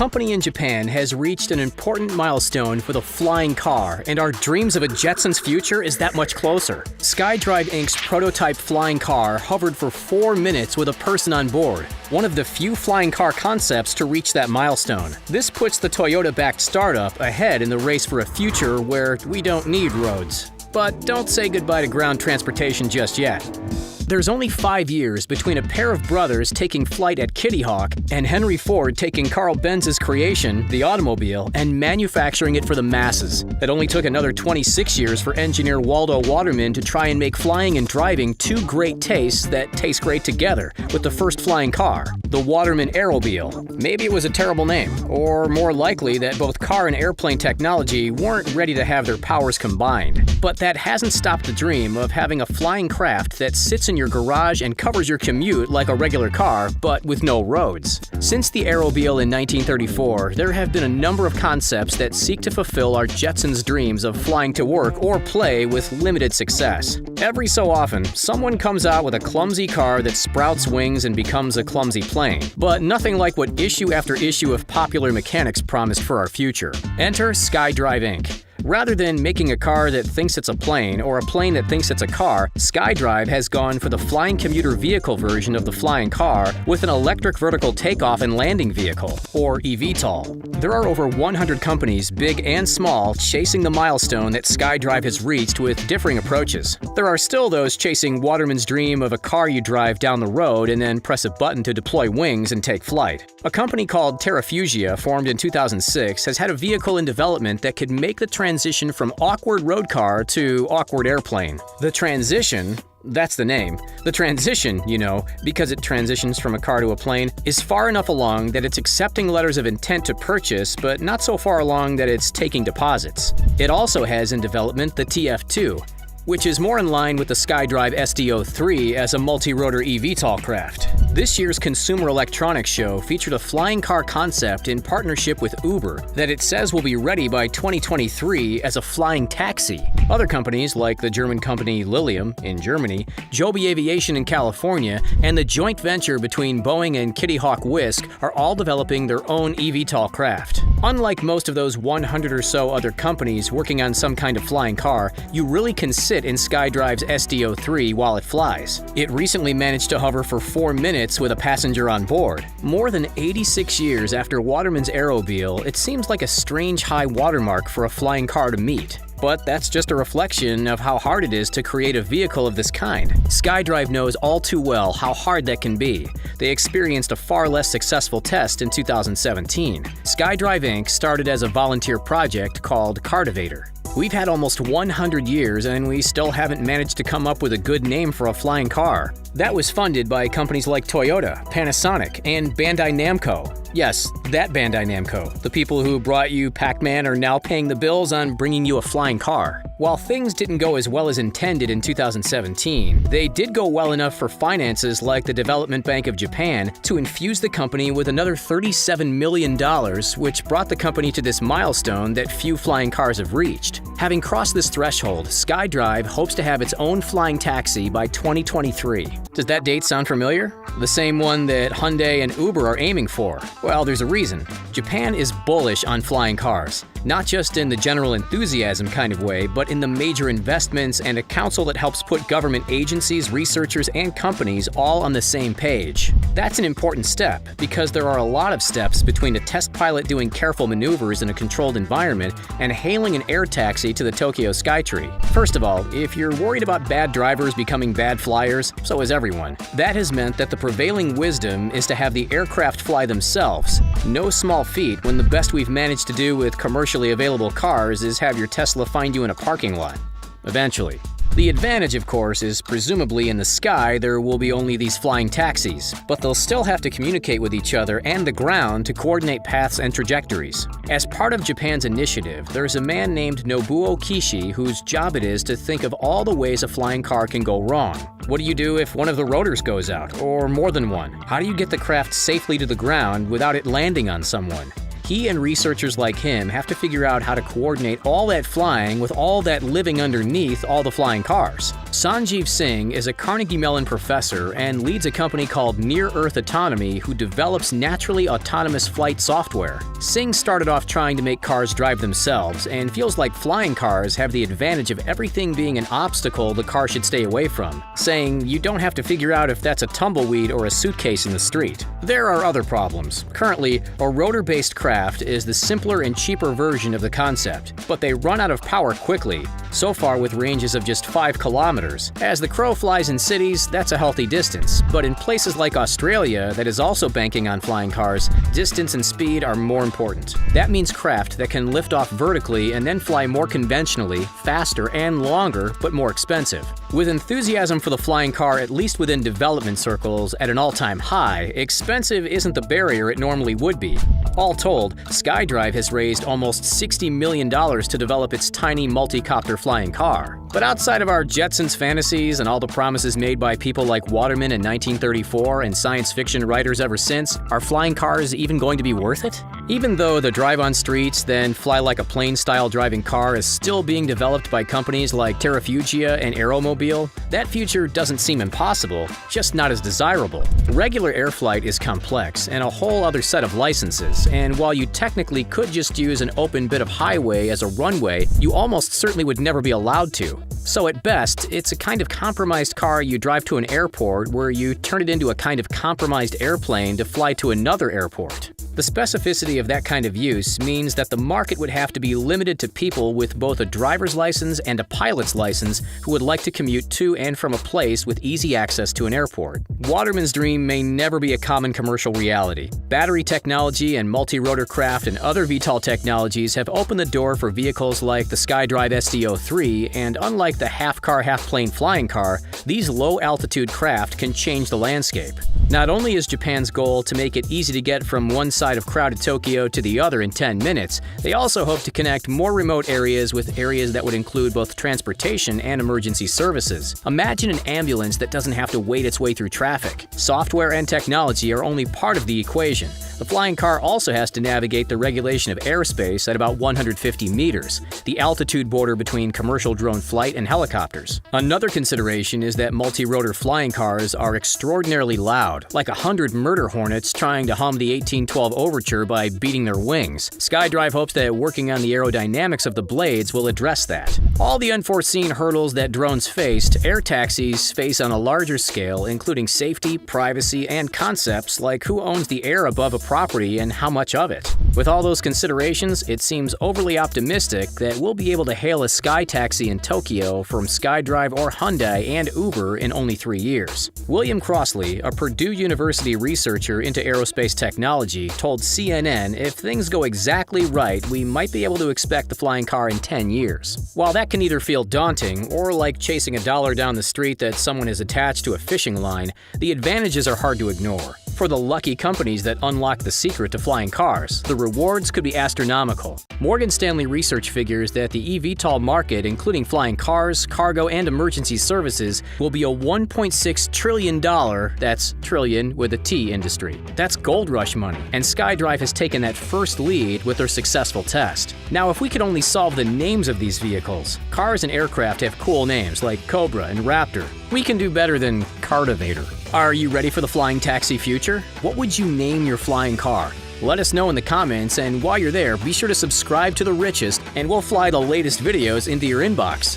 company in Japan has reached an important milestone for the flying car, and our dreams of a Jetsons future is that much closer. SkyDrive Inc.'s prototype flying car hovered for 4 minutes with a person on board, one of the few flying car concepts to reach that milestone. This puts the Toyota-backed startup ahead in the race for a future where we don't need roads. But don't say goodbye to ground transportation just yet. There's only 5 years between a pair of brothers taking flight at Kitty Hawk and Henry Ford taking Carl Benz's creation, the automobile, and manufacturing it for the masses. It only took another 26 years for engineer Waldo Waterman to try and make flying and driving two great tastes that taste great together with the first flying car, the Waterman Aerobile. Maybe it was a terrible name, or more likely that both car and airplane technology weren't ready to have their powers combined. But that hasn't stopped the dream of having a flying craft that sits in your garage and covers your commute like a regular car, but with no roads. Since the Aerobile in 1934, there have been a number of concepts that seek to fulfill our Jetsons' dreams of flying to work or play with limited success. Every so often, someone comes out with a clumsy car that sprouts wings and becomes a clumsy plane, but nothing like what issue after issue of Popular Mechanics promised for our future. Enter SkyDrive Inc. Rather than making a car that thinks it's a plane or a plane that thinks it's a car, SkyDrive has gone for the flying commuter vehicle version of the flying car with an electric vertical takeoff and landing vehicle, or eVTOL. There are over 100 companies, big and small, chasing the milestone that SkyDrive has reached with differing approaches. There are still those chasing Waterman's dream of a car you drive down the road and then press a button to deploy wings and take flight. A company called Terrafugia, formed in 2006, has had a vehicle in development that could make the transition from awkward road car to awkward airplane. The transition, that's the name. The transition, because it transitions from a car to a plane, is far enough along that it's accepting letters of intent to purchase, but not so far along that it's taking deposits. It also has in development the TF2, which is more in line with the SkyDrive SDO3 as a multi-rotor eVTOL craft. This year's Consumer Electronics Show featured a flying car concept in partnership with Uber that it says will be ready by 2023 as a flying taxi. Other companies like the German company Lilium in Germany, Joby Aviation in California, and the joint venture between Boeing and Kitty Hawk Wisk are all developing their own eVTOL craft. Unlike most of those 100 or so other companies working on some kind of flying car, you really can sit in SkyDrive's SDO3 while it flies. It recently managed to hover for 4 minutes with a passenger on board. More than 86 years after Waterman's Aerobile, it seems like a strange high watermark for a flying car to meet. But that's just a reflection of how hard it is to create a vehicle of this kind. SkyDrive knows all too well how hard that can be. They experienced a far less successful test in 2017. SkyDrive Inc. started as a volunteer project called Cartivator. We've had almost 100 years and we still haven't managed to come up with a good name for a flying car. That was funded by companies like Toyota, Panasonic, and Bandai Namco. Yes, that Bandai Namco. The people who brought you Pac-Man are now paying the bills on bringing you a flying car. While things didn't go as well as intended in 2017, they did go well enough for finances like the Development Bank of Japan to infuse the company with another $37 million, which brought the company to this milestone that few flying cars have reached. Having crossed this threshold, SkyDrive hopes to have its own flying taxi by 2023. Does that date sound familiar? The same one that Hyundai and Uber are aiming for? Well, there's a reason. Japan is bullish on flying cars. Not just in the general enthusiasm kind of way, but in the major investments and a council that helps put government agencies, researchers, and companies all on the same page. That's an important step, because there are a lot of steps between a test pilot doing careful maneuvers in a controlled environment and hailing an air taxi to the Tokyo Skytree. First of all, if you're worried about bad drivers becoming bad flyers, so is everyone. That has meant that the prevailing wisdom is to have the aircraft fly themselves. No small feat when the best we've managed to do with commercially available cars is have your Tesla find you in a parking lot. Eventually. The advantage, of course, is presumably in the sky there will be only these flying taxis, but they'll still have to communicate with each other and the ground to coordinate paths and trajectories. As part of Japan's initiative, there's a man named Nobuo Kishi whose job it is to think of all the ways a flying car can go wrong. What do you do if one of the rotors goes out, or more than one? How do you get the craft safely to the ground without it landing on someone? He and researchers like him have to figure out how to coordinate all that flying with all that living underneath all the flying cars. Sanjeev Singh is a Carnegie Mellon professor and leads a company called Near Earth Autonomy who develops naturally autonomous flight software. Singh started off trying to make cars drive themselves and feels like flying cars have the advantage of everything being an obstacle the car should stay away from, saying you don't have to figure out if that's a tumbleweed or a suitcase in the street. There are other problems. Currently, a rotor-based craft is the simpler and cheaper version of the concept, but they run out of power quickly, so far with ranges of just 5 kilometers. As the crow flies in cities, that's a healthy distance, but in places like Australia that is also banking on flying cars, distance and speed are more important. That means craft that can lift off vertically and then fly more conventionally, faster and longer, but more expensive. With enthusiasm for the flying car, at least within development circles, at an all-time high, expensive isn't the barrier it normally would be. All told, SkyDrive has raised almost $60 million to develop its tiny multi-copter flying car. But outside of our Jetsons fantasies and all the promises made by people like Waterman in 1934 and science fiction writers ever since, are flying cars even going to be worth it? Even though the drive on streets, then fly like a plane-style driving car is still being developed by companies like Terrafugia and Aeromobile, that future doesn't seem impossible, just not as desirable. Regular air flight is complex and a whole other set of licenses, and while you technically could just use an open bit of highway as a runway, you almost certainly would never be allowed to. So at best, it's a kind of compromised car you drive to an airport where you turn it into a kind of compromised airplane to fly to another airport. The specificity of that kind of use means that the market would have to be limited to people with both a driver's license and a pilot's license who would like to commute to and from a place with easy access to an airport. Waterman's dream may never be a common commercial reality. Battery technology and multi-rotor craft and other VTOL technologies have opened the door for vehicles like the SkyDrive SD03, and unlike the half-car, half-plane flying car, these low-altitude craft can change the landscape. Not only is Japan's goal to make it easy to get from one side of crowded Tokyo to the other in 10 minutes, they also hope to connect more remote areas with areas that would include both transportation and emergency services. Imagine an ambulance that doesn't have to wait its way through traffic. Software and technology are only part of the equation. The flying car also has to navigate the regulation of airspace at about 150 meters, the altitude border between commercial drone flight and helicopters. Another consideration is that multi-rotor flying cars are extraordinarily loud, like 100 murder hornets trying to hum the 1812 overture by beating their wings. SkyDrive hopes that working on the aerodynamics of the blades will address that. All the unforeseen hurdles that drones faced, air taxis face on a larger scale, including safety, privacy, and concepts like who owns the air above a property and how much of it. With all those considerations, it seems overly optimistic that we'll be able to hail a sky taxi in Tokyo from SkyDrive or Hyundai and Uber in only 3 years. William Crossley, a Purdue University researcher into aerospace technology, told CNN if things go exactly right, we might be able to expect the flying car in 10 years. While that can either feel daunting or like chasing a dollar down the street that someone has attached to a fishing line, the advantages are hard to ignore. For the lucky companies that unlock the secret to flying cars, the rewards could be astronomical. Morgan Stanley research figures that the eVTOL market, including flying cars, cargo, and emergency services, will be a $1.6 trillion, that's trillion with a T, industry. That's gold rush money, and SkyDrive has taken that first lead with their successful test. Now, if we could only solve the names of these vehicles, cars and aircraft have cool names like Cobra and Raptor. We can do better than Cartivator. Are you ready for the flying taxi future? What would you name your flying car? Let us know in the comments, and while you're there, be sure to subscribe to The Richest, and we'll fly the latest videos into your inbox.